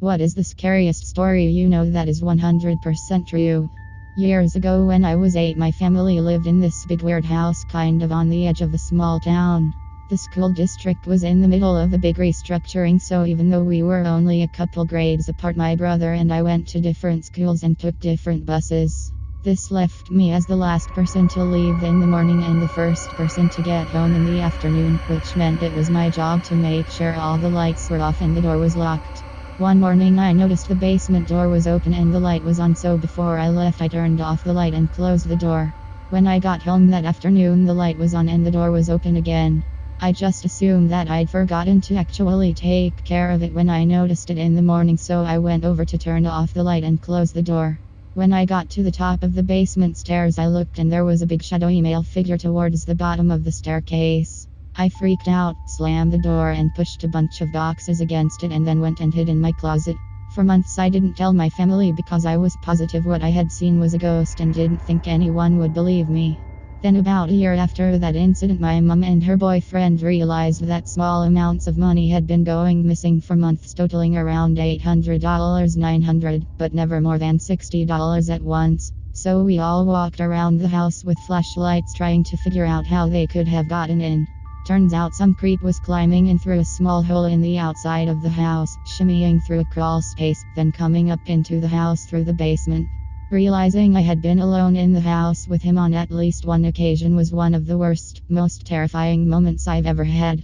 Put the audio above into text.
What is the scariest story you know that is 100% true? Years ago, when I was 8, my family lived in this big weird house kind of on the edge of a small town. The school district was in the middle of a big restructuring, so even though we were only a couple grades apart, my brother and I went to different schools and took different buses. This left me as the last person to leave in the morning and the first person to get home in the afternoon, which meant it was my job to make sure all the lights were off and the door was locked. One morning I noticed the basement door was open and the light was on, so before I left I turned off the light and closed the door. When I got home that afternoon, the light was on and the door was open again. I just assumed that I'd forgotten to actually take care of it when I noticed it in the morning, so I went over to turn off the light and close the door. When I got to the top of the basement stairs, I looked and there was a big shadowy male figure towards the bottom of the staircase. I freaked out, slammed the door and pushed a bunch of boxes against it, and then went and hid in my closet. For months I didn't tell my family because I was positive what I had seen was a ghost and didn't think anyone would believe me. Then about a year after that incident, my mom and her boyfriend realized that small amounts of money had been going missing for months, totaling around $800, 900, but never more than $60 at once. So we all walked around the house with flashlights trying to figure out how they could have gotten in. Turns out some creep was climbing in through a small hole in the outside of the house, shimmying through a crawl space, then coming up into the house through the basement. Realizing I had been alone in the house with him on at least one occasion was one of the worst, most terrifying moments I've ever had.